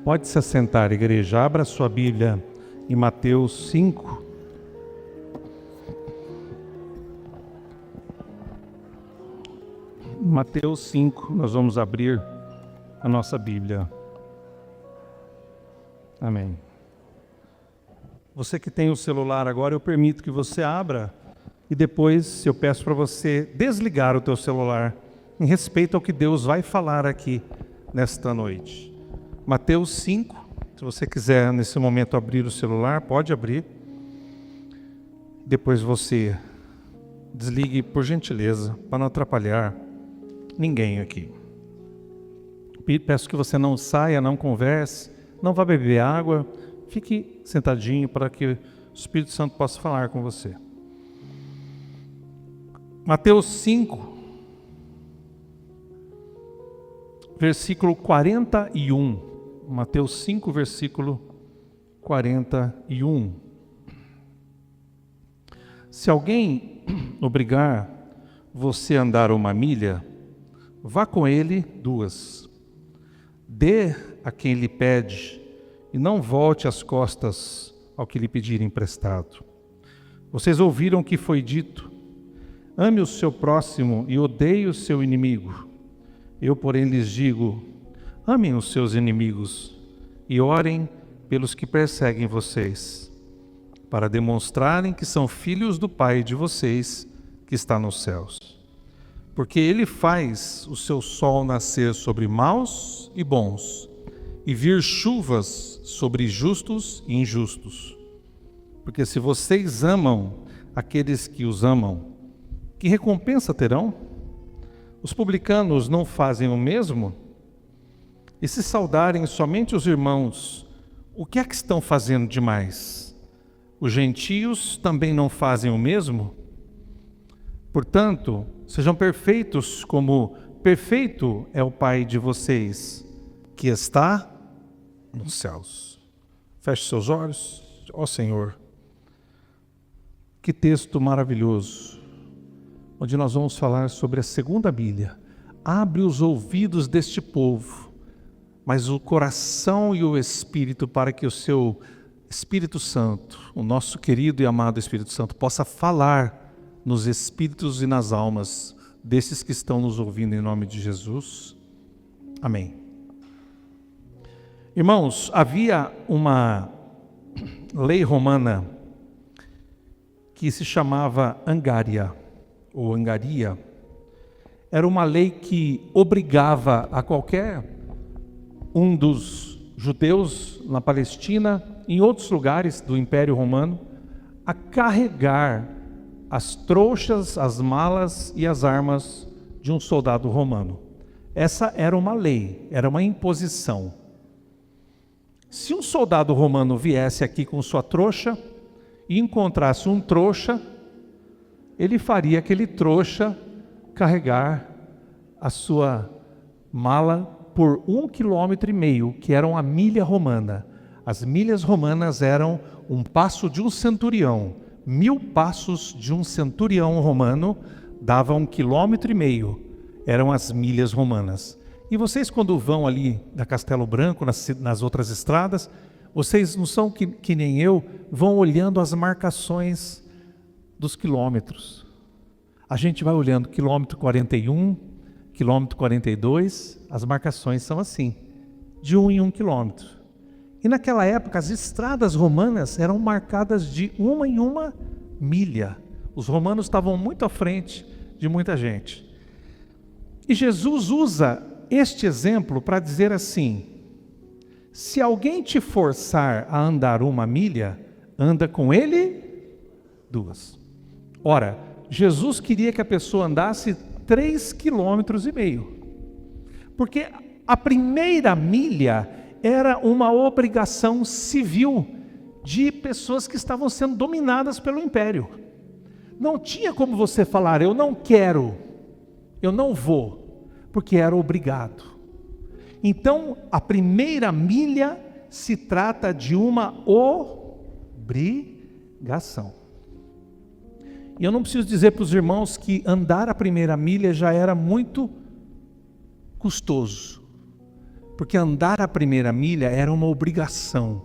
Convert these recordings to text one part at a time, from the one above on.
Pode se assentar, igreja. Abra sua Bíblia em Mateus 5. Mateus 5, nós vamos abrir a nossa Bíblia. Amém. Você que tem o celular agora, eu permito que você abra e depois eu peço para você desligar o teu celular em respeito ao que Deus vai falar aqui nesta noite. Mateus 5, se você quiser nesse momento abrir o celular, pode abrir. Depois você desligue por gentileza, para não atrapalhar ninguém aqui. Peço que você não saia, não converse, não vá beber água, fique sentadinho para que o Espírito Santo possa falar com você. Mateus 5, versículo 41. Mateus 5, versículo 41. Se alguém obrigar você a andar 1 milha, vá com ele 2. Dê a quem lhe pede e não volte as costas ao que lhe pedir emprestado. Vocês ouviram o que foi dito: ame o seu próximo e odeie o seu inimigo. Eu, porém, lhes digo: amem os seus inimigos e orem pelos que perseguem vocês, para demonstrarem que são filhos do Pai de vocês que está nos céus. Porque Ele faz o seu sol nascer sobre maus e bons, e vir chuvas sobre justos e injustos. Porque se vocês amam aqueles que os amam, que recompensa terão? Os publicanos não fazem o mesmo? E se saudarem somente os irmãos, o que é que estão fazendo demais? Os gentios também não fazem o mesmo? Portanto, sejam perfeitos como perfeito é o Pai de vocês, que está nos céus. Feche seus olhos, ó Senhor. Que texto maravilhoso, onde nós vamos falar sobre a segunda milha. Abre os ouvidos deste povo, mas o coração e o espírito, para que o seu Espírito Santo, o nosso querido e amado Espírito Santo, possa falar nos espíritos e nas almas desses que estão nos ouvindo, em nome de Jesus. Amém. Irmãos, havia uma lei romana que se chamava Angaria, ou Angaria. Era uma lei que obrigava a qualquer um dos judeus na Palestina, em outros lugares do Império Romano, a carregar as trouxas, as malas e as armas de um soldado romano. Essa era uma lei, era uma imposição. Se um soldado romano viesse aqui com sua trouxa e encontrasse um trouxa, ele faria aquele trouxa carregar a sua mala por 1,5 km, que era uma milha romana. As milhas romanas eram um passo de um centurião. 1000 passos de um centurião romano dava 1,5 km. Eram as milhas romanas. E vocês, quando vão ali da Castelo Branco, nas outras estradas, vocês não são que nem eu, vão olhando as marcações dos quilômetros. A gente vai olhando quilômetro 41, quilômetro 42, as marcações são assim, de 1 em 1 quilômetro. E naquela época as estradas romanas eram marcadas de 1 em 1 milha. Os romanos estavam muito à frente de muita gente. E Jesus usa este exemplo para dizer assim: se alguém te forçar a andar 1 milha, anda com ele 2. Ora, Jesus queria que a pessoa andasse 3,5 km, porque a primeira milha era uma obrigação civil de pessoas que estavam sendo dominadas pelo império. Não tinha como você falar: eu não quero, eu não vou, porque era obrigado. Então, a primeira milha se trata de uma obrigação. E eu não preciso dizer para os irmãos que andar a primeira milha já era muito custoso. Porque andar a primeira milha era uma obrigação.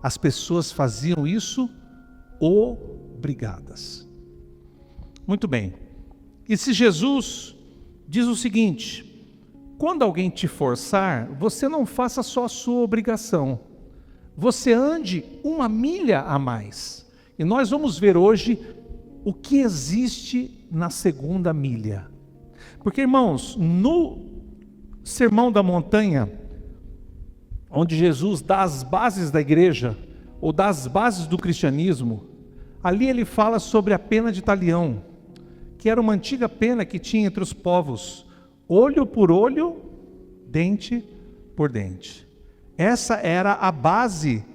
As pessoas faziam isso obrigadas. Muito bem. E se Jesus diz o seguinte: quando alguém te forçar, você não faça só a sua obrigação. Você ande 1 milha a mais. E nós vamos ver hoje o que existe na 2ª milha. Porque, irmãos, no Sermão da Montanha, onde Jesus dá as bases da igreja, ou dá as bases do cristianismo, ali ele fala sobre a pena de talião, que era uma antiga pena que tinha entre os povos, olho por olho, dente por dente. Essa era a base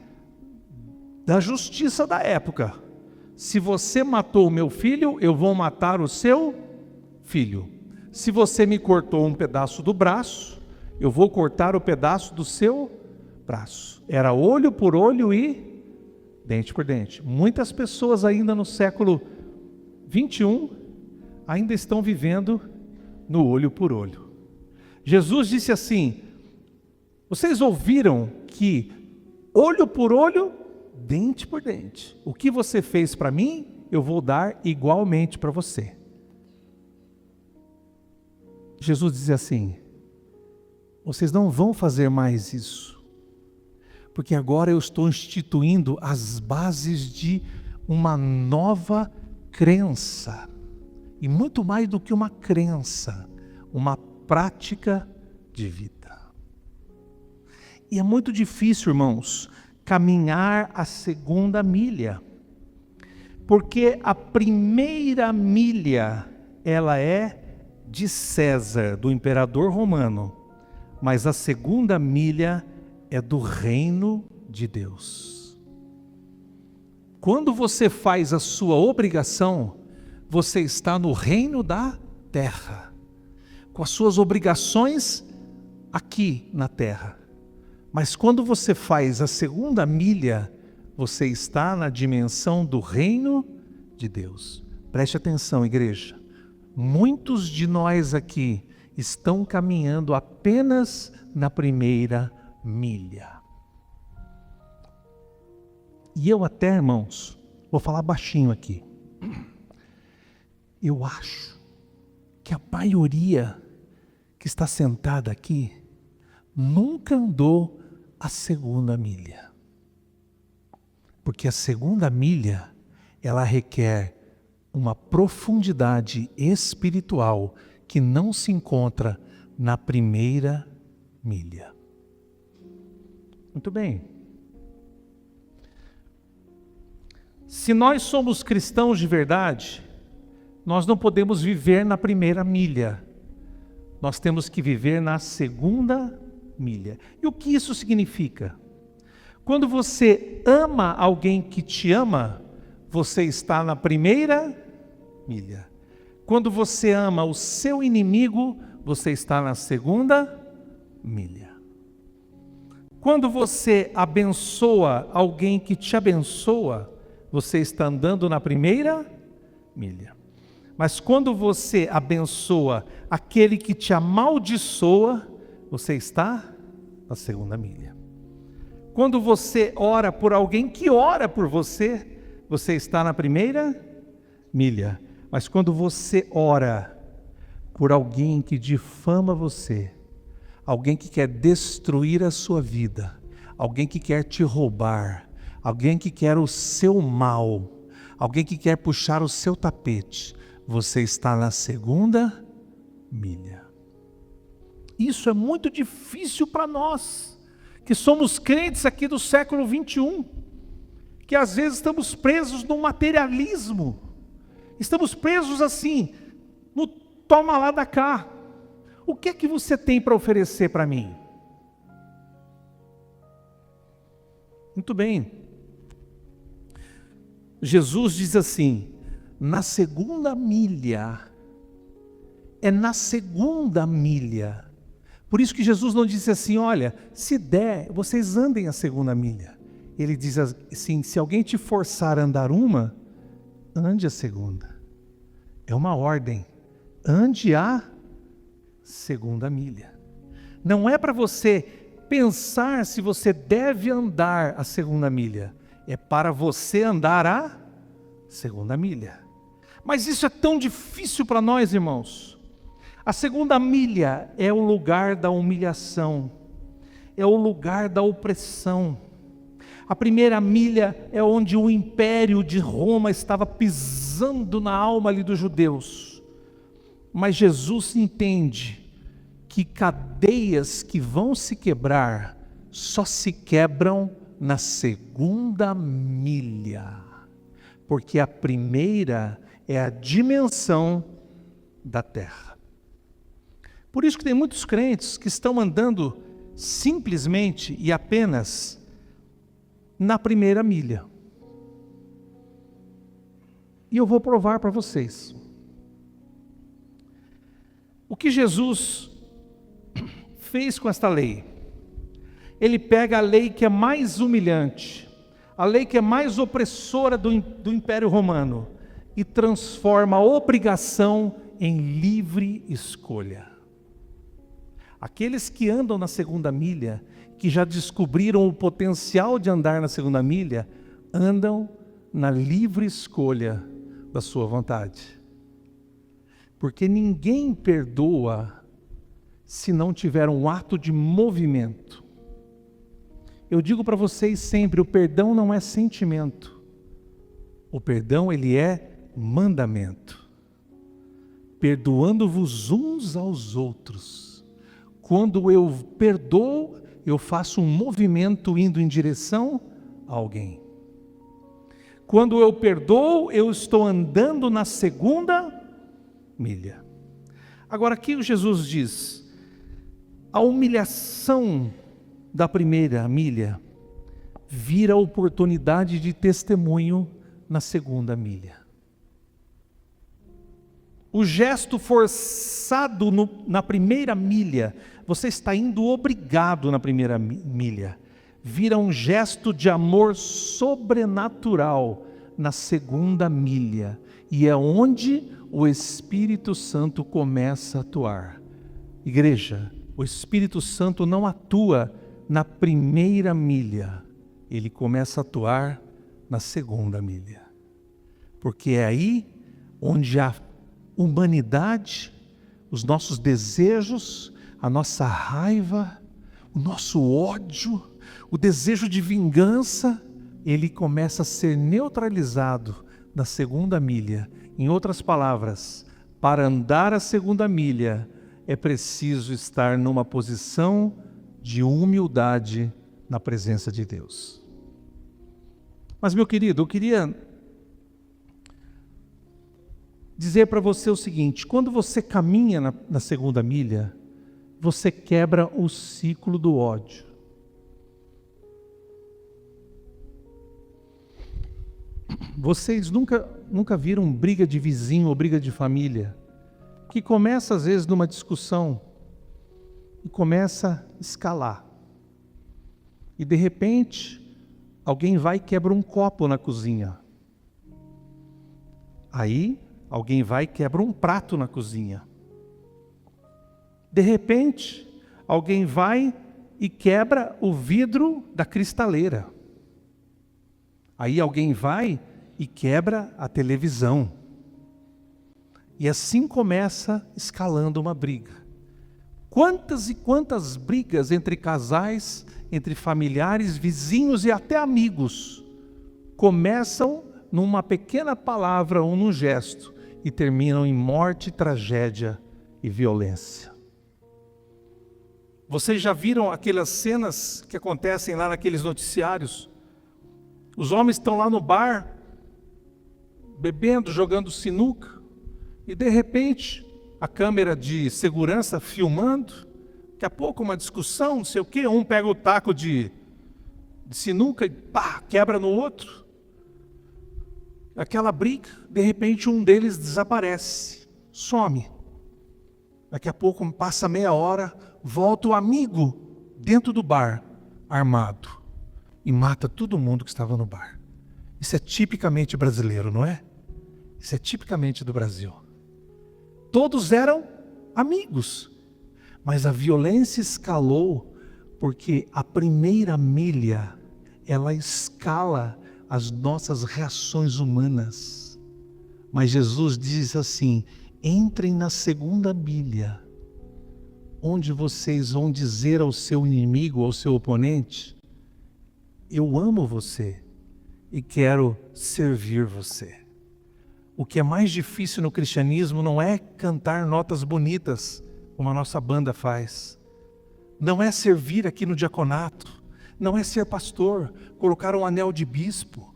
da justiça da época. Se você matou o meu filho, eu vou matar o seu filho. Se você me cortou um pedaço do braço, eu vou cortar o pedaço do seu braço. Era olho por olho e dente por dente. Muitas pessoas ainda no século 21 ainda estão vivendo no olho por olho. Jesus disse assim: vocês ouviram que olho por olho, dente por dente. O que você fez para mim, eu vou dar igualmente para você. Jesus diz assim: vocês não vão fazer mais isso, porque agora eu estou instituindo as bases de uma nova crença. E muito mais do que uma crença, uma prática de vida. E é muito difícil, irmãos, caminhar a 2ª milha, porque a primeira milha, ela é de César, do imperador romano, mas a 2ª milha é do reino de Deus. Quando você faz a sua obrigação, você está no reino da terra, com as suas obrigações aqui na terra. Mas quando você faz a 2ª milha, você está na dimensão do reino de Deus. Preste atenção, igreja. Muitos de nós aqui estão caminhando apenas na primeira milha. E eu até, irmãos, vou falar baixinho aqui. Eu acho que a maioria que está sentada aqui nunca andou a 2ª milha. Porque a 2ª milha, ela requer uma profundidade espiritual que não se encontra na primeira milha. Muito bem. Se nós somos cristãos de verdade, nós não podemos viver na primeira milha. Nós temos que viver na 2ª milha. E o que isso significa? Quando você ama alguém que te ama, você está na primeira milha. Quando você ama o seu inimigo, você está na 2ª milha. Quando você abençoa alguém que te abençoa, você está andando na primeira milha. Mas quando você abençoa aquele que te amaldiçoa, você está na 2ª milha. Quando você ora por alguém que ora por você, você está na primeira milha. Mas quando você ora por alguém que difama você, alguém que quer destruir a sua vida, alguém que quer te roubar, alguém que quer o seu mal, alguém que quer puxar o seu tapete, você está na 2ª milha. Isso é muito difícil para nós, que somos crentes aqui do século 21, que às vezes estamos presos no materialismo, estamos presos assim, no toma lá da cá. O que é que você tem para oferecer para mim? Muito bem. Jesus diz assim: na 2ª milha, é na 2ª milha. Por isso que Jesus não disse assim: olha, se der, vocês andem a 2ª milha. Ele diz assim: se alguém te forçar a andar uma, ande a 2ª. É uma ordem. Ande a 2ª milha. Não é para você pensar se você deve andar a segunda milha. É para você andar a segunda milha. Mas isso é tão difícil para nós, irmãos. A segunda milha é o lugar da humilhação, é o lugar da opressão. A primeira milha é onde o império de Roma estava pisando na alma ali dos judeus. Mas Jesus entende que cadeias que vão se quebrar só se quebram na segunda milha, porque a primeira é a dimensão da terra. Por isso que tem muitos crentes que estão andando simplesmente e apenas na primeira milha. E eu vou provar para vocês. O que Jesus fez com esta lei? Ele pega a lei que é mais humilhante, a lei que é mais opressora do Império Romano, e transforma a obrigação em livre escolha. Aqueles que andam na segunda milha, que já descobriram o potencial de andar na segunda milha, andam na livre escolha da sua vontade. Porque ninguém perdoa se não tiver um ato de movimento. Eu digo para vocês sempre, o perdão não é sentimento. O perdão, ele é mandamento. Perdoando-vos uns aos outros. Quando eu perdoo, eu faço um movimento indo em direção a alguém. Quando eu perdoo, eu estou andando na segunda milha. Agora aqui o Jesus diz, a humilhação da primeira milha vira oportunidade de testemunho na segunda milha. O gesto forçado na primeira milha, você está indo obrigado na primeira milha, vira um gesto de amor sobrenatural na segunda milha, e é onde o Espírito Santo começa a atuar. Igreja, o Espírito Santo não atua na primeira milha, ele começa a atuar na segunda milha, porque é aí onde a humanidade, os nossos desejos, a nossa raiva, o nosso ódio, o desejo de vingança, ele começa a ser neutralizado na segunda milha. Em outras palavras, para andar a segunda milha, é preciso estar numa posição de humildade na presença de Deus. Mas, meu querido, eu queria dizer para você o seguinte: quando você caminha na segunda milha, você quebra o ciclo do ódio. Vocês nunca viram briga de vizinho ou briga de família, que começa às vezes numa discussão e começa a escalar. E de repente, alguém vai e quebra um copo na cozinha. Aí, alguém vai e quebra um prato na cozinha. De repente, alguém vai e quebra o vidro da cristaleira. Aí alguém vai e quebra a televisão. E assim começa escalando uma briga. Quantas e quantas brigas entre casais, entre familiares, vizinhos e até amigos começam numa pequena palavra ou num gesto e terminam em morte, tragédia e violência. Vocês já viram aquelas cenas que acontecem lá naqueles noticiários? Os homens estão lá no bar, bebendo, jogando sinuca, e de repente a câmera de segurança filmando, daqui a pouco uma discussão, não sei o quê, um pega o taco de sinuca e pá, quebra no outro. Aquela briga, de repente um deles desaparece, some. Daqui a pouco passa meia hora, volta o amigo dentro do bar, armado, e mata todo mundo que estava no bar. Isso é tipicamente brasileiro, não é? Isso é tipicamente do Brasil. Todos eram amigos, mas a violência escalou Porque a primeira milha, ela escala as nossas reações humanas. Mas Jesus diz assim: entrem na segunda milha, onde vocês vão dizer ao seu inimigo, ao seu oponente: eu amo você e quero servir você. O que é mais difícil no cristianismo não é cantar notas bonitas, como a nossa banda faz. Não é servir aqui no diaconato. Não é ser pastor, colocar um anel de bispo.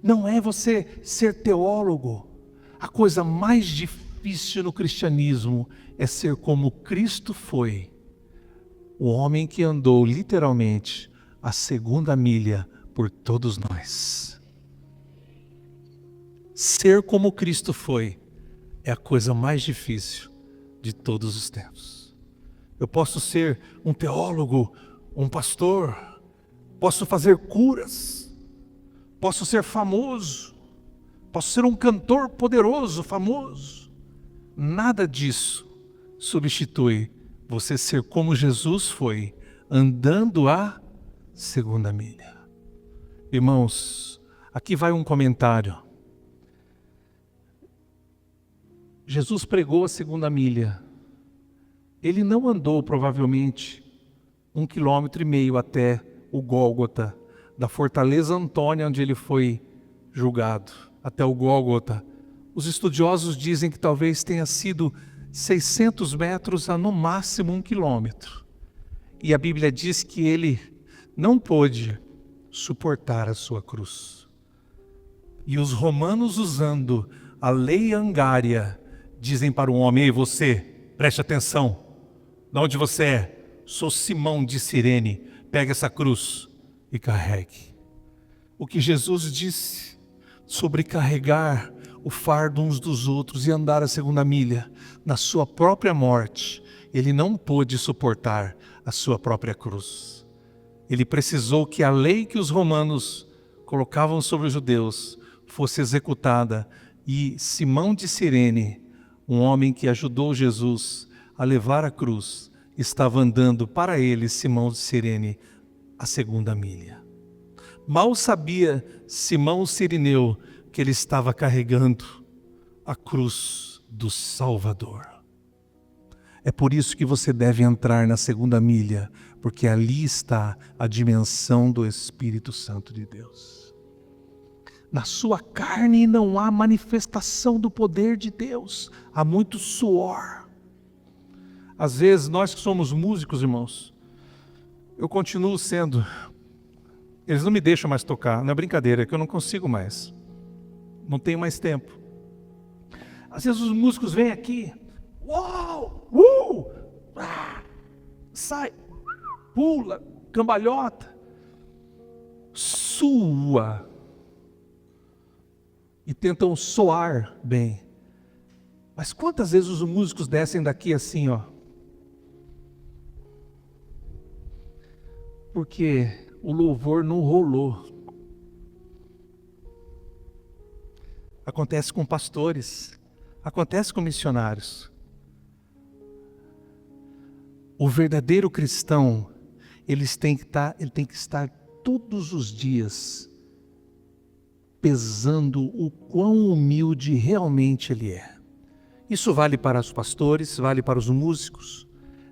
Não é você ser teólogo. A coisa mais difícil no cristianismo é ser como Cristo foi. O homem que andou literalmente a segunda milha por todos nós. Ser como Cristo foi é a coisa mais difícil de todos os tempos. Eu posso ser um teólogo, um pastor, posso fazer curas, posso ser famoso, posso ser um cantor poderoso, famoso. Nada disso substitui você ser como Jesus foi, andando a segunda milha. Irmãos, aqui vai um comentário. Jesus pregou a segunda milha. Ele não andou provavelmente 1,5 km até o Gólgota, da Fortaleza Antônia, onde ele foi julgado, até o Gólgota. Os estudiosos dizem que talvez tenha sido 600 metros a no máximo 1 quilômetro. E a Bíblia diz que ele não pôde suportar a sua cruz. E os romanos, usando a lei Angária, dizem para um homem: ei, você, preste atenção. De onde você é? Sou Simão de Cirene. Pega essa cruz e carregue. O que Jesus disse sobre carregar o fardo uns dos outros e andar a segunda milha, na sua própria morte, ele não pôde suportar a sua própria cruz. Ele precisou que a lei que os romanos colocavam sobre os judeus fosse executada, e Simão de Cirene, um homem que ajudou Jesus a levar a cruz, estava andando para ele, Simão de Cirene, a segunda milha. Mal sabia Simão Cirineu que ele estava carregando a cruz do Salvador. É por isso que você deve entrar na segunda milha, porque ali está a dimensão do Espírito Santo de Deus. Na sua carne não há manifestação do poder de Deus, há muito suor. Às vezes, nós que somos músicos, irmãos, eu continuo sendo. Eles não me deixam mais tocar, não é brincadeira, é que eu não consigo mais. Não tenho mais tempo. Às vezes os músicos vêm aqui, uau, sai, pula, cambalhota, sua, e tentam soar bem. Mas quantas vezes os músicos descem daqui assim, ó? Porque o louvor não rolou. Acontece com pastores, acontece com missionários. O verdadeiro cristão, ele tem que estar todos os dias pesando o quão humilde realmente ele é. Isso vale para os pastores, vale para os músicos,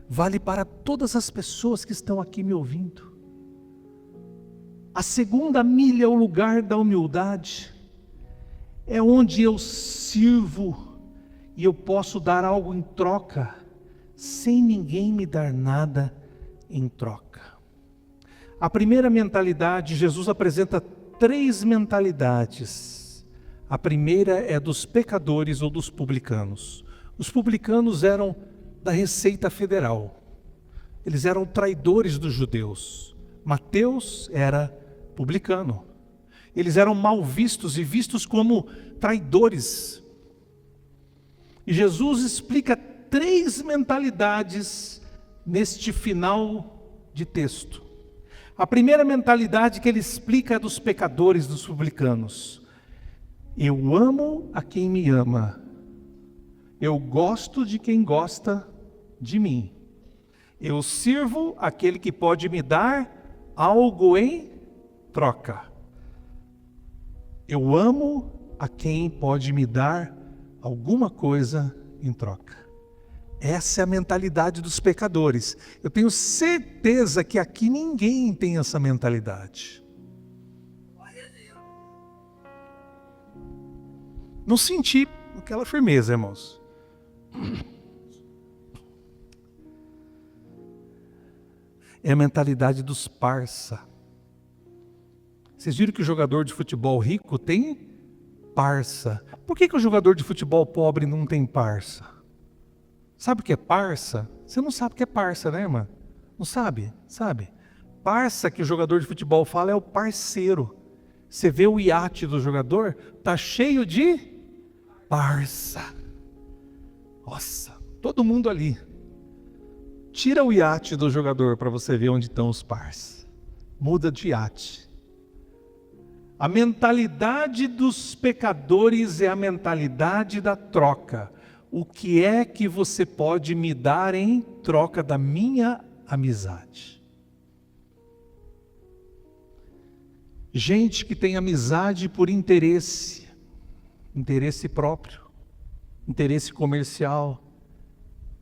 vale para todas as pessoas que estão aqui me ouvindo. A segunda milha é o lugar da humildade. É onde eu sirvo e eu posso dar algo em troca, sem ninguém me dar nada em troca. A primeira mentalidade, Jesus apresenta 3 mentalidades. A primeira é dos pecadores ou dos publicanos. Os publicanos eram da Receita Federal. Eles eram traidores dos judeus. Mateus era publicano. Eles eram mal vistos e vistos como traidores. E Jesus explica 3 mentalidades neste final de texto. A primeira mentalidade que ele explica é dos pecadores, dos publicanos. Eu amo a quem me ama. Eu gosto de quem gosta de mim. Eu sirvo aquele que pode me dar algo em troca. Eu amo a quem pode me dar alguma coisa em troca. Essa é a mentalidade dos pecadores. Eu tenho certeza que aqui ninguém tem essa mentalidade. Não senti aquela firmeza, irmãos. É a mentalidade dos parça. Vocês viram que o jogador de futebol rico tem parça. Por que o jogador de futebol pobre não tem parça? Sabe o que é parça? Você não sabe o que é parça, né, irmã? Não sabe? Sabe? Parça que o jogador de futebol fala é o parceiro. Você vê o iate do jogador, tá cheio de parça. Nossa, todo mundo ali. Tira o iate do jogador para você ver onde estão os parça. Muda de iate. A mentalidade dos pecadores é a mentalidade da troca. O que é que você pode me dar em troca da minha amizade? Gente que tem amizade por interesse, interesse próprio, interesse comercial,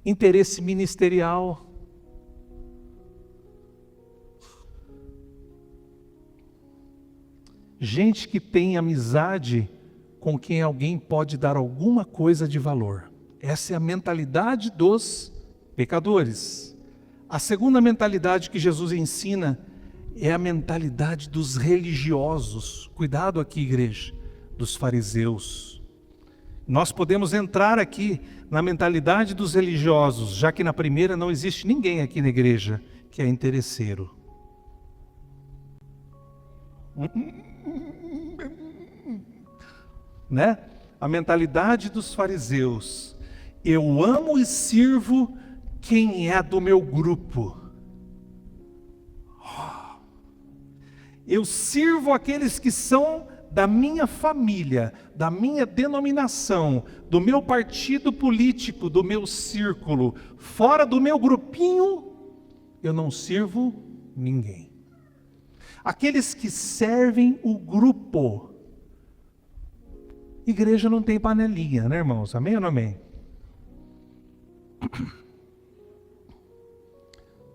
interesse ministerial. Gente que tem amizade com quem alguém pode dar alguma coisa de valor. Essa é a mentalidade dos pecadores. A segunda mentalidade que Jesus ensina é a mentalidade dos religiosos. Cuidado aqui, igreja, dos fariseus. Nós podemos entrar aqui na mentalidade dos religiosos, já que na primeira não existe ninguém aqui na igreja que é interesseiro. Né? A mentalidade dos fariseus. Eu amo e sirvo quem é do meu grupo. Eu sirvo aqueles que são da minha família, da minha denominação, do meu partido político, do meu círculo. Fora do meu grupinho, eu não sirvo ninguém. Aqueles que servem o grupo. Igreja não tem panelinha, né, irmãos? Amém ou não amém?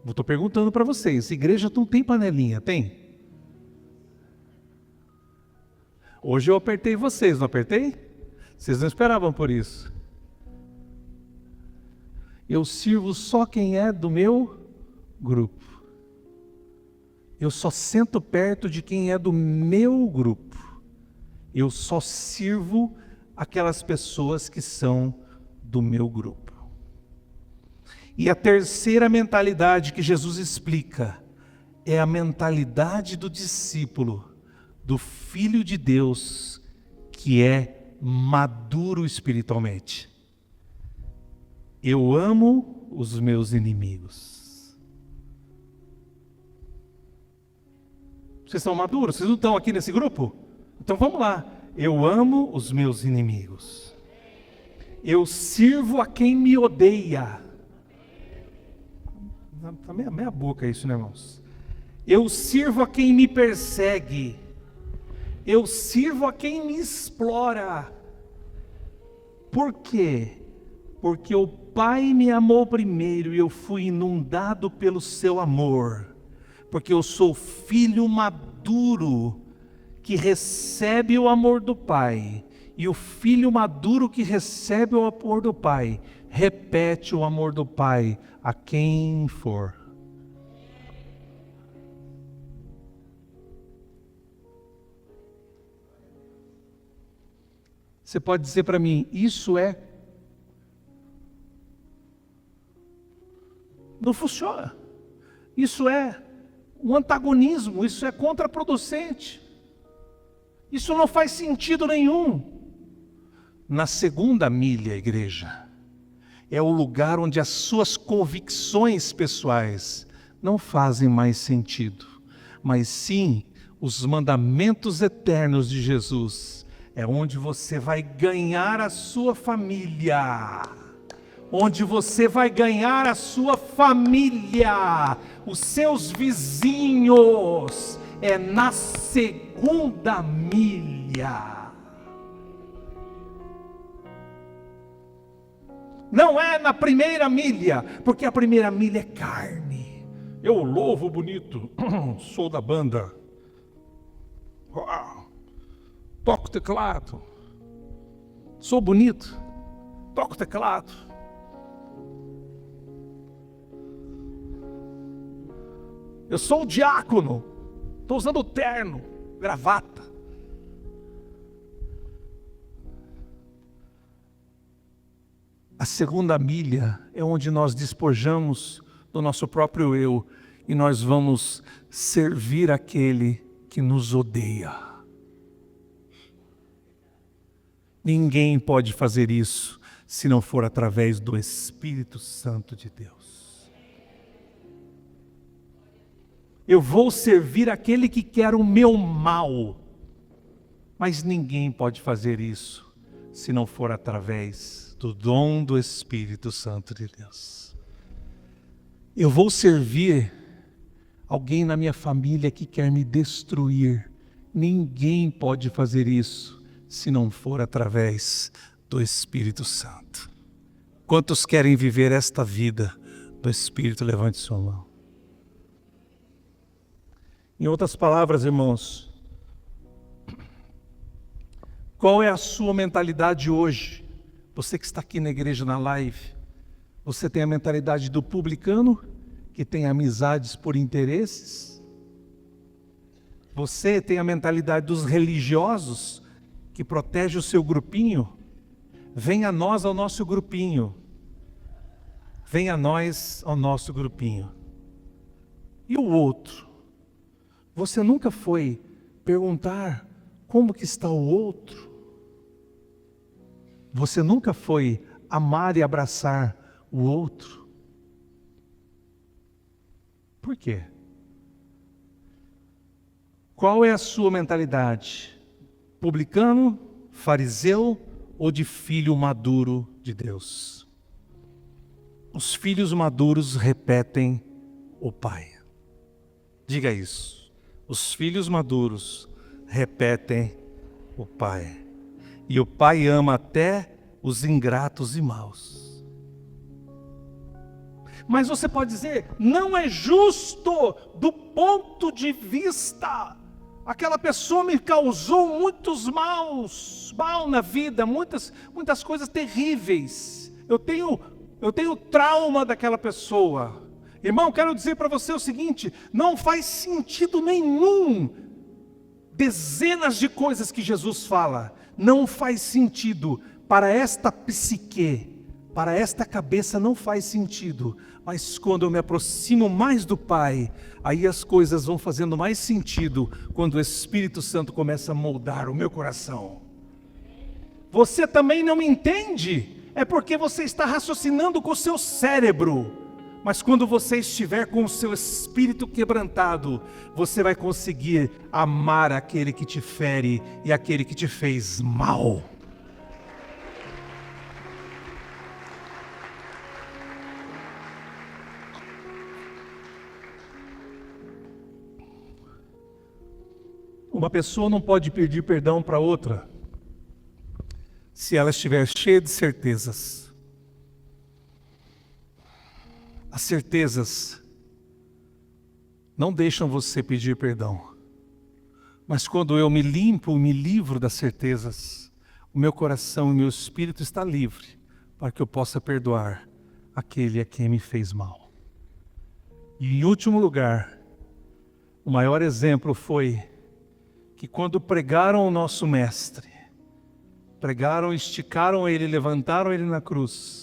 Estou perguntando para vocês, igreja não tem panelinha, tem? Hoje eu apertei vocês, não apertei? Vocês não esperavam por isso. Eu sirvo só quem é do meu grupo. Eu só sento perto de quem é do meu grupo. Eu só sirvo aquelas pessoas que são do meu grupo. E a terceira mentalidade que Jesus explica é a mentalidade do discípulo, do Filho de Deus, que é maduro espiritualmente. Eu amo os meus inimigos. Vocês são maduros? Vocês não estão aqui nesse grupo? Então vamos lá. Eu amo os meus inimigos. Eu sirvo a quem me odeia. Está meia boca isso, né, irmãos? Eu sirvo a quem me persegue. Eu sirvo a quem me explora. Por quê? Porque o Pai me amou primeiro e eu fui inundado pelo seu amor. Porque eu sou filho maduro que recebe o amor do Pai. E o filho maduro que recebe o amor do Pai, repete o amor do Pai a quem for. Você pode dizer para mim, isso é... Não funciona. Isso é um antagonismo, isso é contraproducente. Isso não faz sentido nenhum. Na segunda milha, igreja, é o lugar onde as suas convicções pessoais não fazem mais sentido, mas sim os mandamentos eternos de Jesus. É onde você vai ganhar a sua família, onde você vai ganhar a sua família, os seus vizinhos, é na segunda milha. Não é na primeira milha, porque a primeira milha é carne. Eu louvo bonito, sou da banda, toco teclado, sou bonito, toco teclado. Eu sou o diácono, estou usando terno, gravata. A segunda milha é onde nós despojamos do nosso próprio eu e nós vamos servir aquele que nos odeia. Ninguém pode fazer isso se não for através do Espírito Santo de Deus. Eu vou servir aquele que quer o meu mal, mas ninguém pode fazer isso se não for através do dom do Espírito Santo de Deus. Eu vou servir alguém na minha família que quer me destruir. Ninguém pode fazer isso se não for através do Espírito Santo. Quantos querem viver esta vida do Espírito? Levante sua mão. Em outras palavras, irmãos, qual é a sua mentalidade hoje? Você que está aqui na igreja, na live, você tem a mentalidade do publicano, que tem amizades por interesses? Você tem a mentalidade dos religiosos, que protege o seu grupinho? Venha a nós ao nosso grupinho. Venha a nós ao nosso grupinho. E o outro? Você nunca foi perguntar como que está o outro? Você nunca foi amar e abraçar o outro? Por quê? Qual é a sua mentalidade? Publicano, fariseu ou de filho maduro de Deus? Os filhos maduros repetem o pai. Diga isso. Os filhos maduros repetem o pai. E o pai ama até os ingratos e maus. Mas você pode dizer, não é justo do ponto de vista. Aquela pessoa me causou mal na vida, muitas coisas terríveis. Eu tenho trauma daquela pessoa. Irmão, quero dizer para você o seguinte, não faz sentido nenhum dezenas de coisas que Jesus fala. Não faz sentido para esta psique, para esta cabeça não faz sentido. Mas quando eu me aproximo mais do Pai, aí as coisas vão fazendo mais sentido, quando o Espírito Santo começa a moldar o meu coração. Você também não entende? É porque você está raciocinando com o seu cérebro. Mas quando você estiver com o seu espírito quebrantado, você vai conseguir amar aquele que te fere e aquele que te fez mal. Uma pessoa não pode pedir perdão para outra se ela estiver cheia de certezas. As certezas não deixam você pedir perdão. Mas quando eu me limpo, me livro das certezas, o meu coração e meu espírito está livre para que eu possa perdoar aquele a quem me fez mal. E em último lugar, o maior exemplo foi que quando pregaram o nosso mestre, pregaram, esticaram ele, levantaram ele na cruz,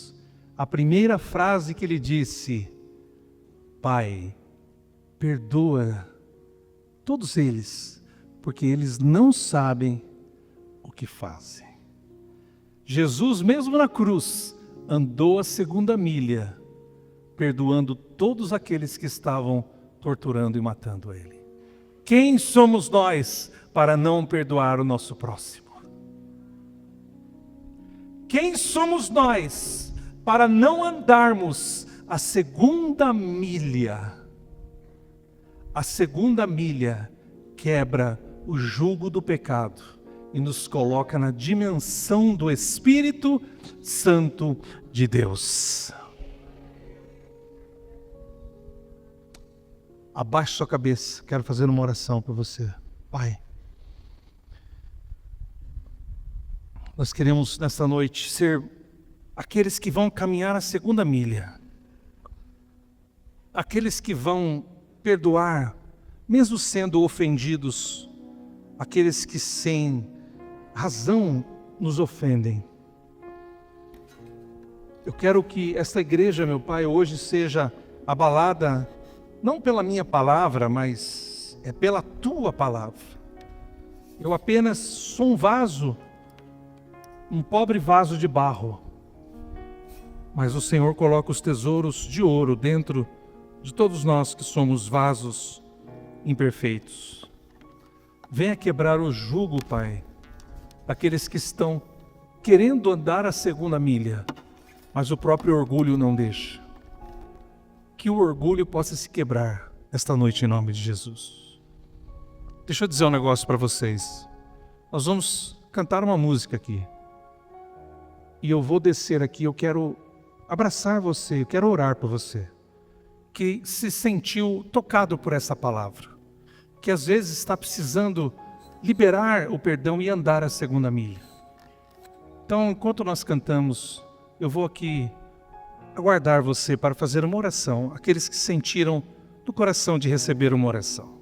a primeira frase que ele disse, Pai, perdoa todos eles, porque eles não sabem o que fazem. Jesus, mesmo na cruz, andou a segunda milha, perdoando todos aqueles que estavam torturando e matando ele. Quem somos nós para não perdoar o nosso próximo? Quem somos nós para não andarmos a segunda milha. A segunda milha quebra o jugo do pecado e nos coloca na dimensão do Espírito Santo de Deus. Abaixe sua cabeça, quero fazer uma oração para você. Pai, nós queremos nesta noite ser aqueles que vão caminhar a segunda milha. Aqueles que vão perdoar, mesmo sendo ofendidos, aqueles que sem razão nos ofendem. Eu quero que esta igreja, meu Pai, hoje seja abalada, não pela minha palavra, mas é pela Tua palavra. Eu apenas sou um vaso, um pobre vaso de barro, mas o Senhor coloca os tesouros de ouro dentro de todos nós que somos vasos imperfeitos. Venha quebrar o jugo, Pai, daqueles que estão querendo andar a segunda milha, mas o próprio orgulho não deixa. Que o orgulho possa se quebrar esta noite em nome de Jesus. Deixa eu dizer um negócio para vocês. Nós vamos cantar uma música aqui. E eu vou descer aqui, eu quero abraçar você, eu quero orar por você, que se sentiu tocado por essa palavra, que às vezes está precisando liberar o perdão e andar a segunda milha. Então, enquanto nós cantamos, eu vou aqui aguardar você para fazer uma oração, aqueles que sentiram do coração de receber uma oração.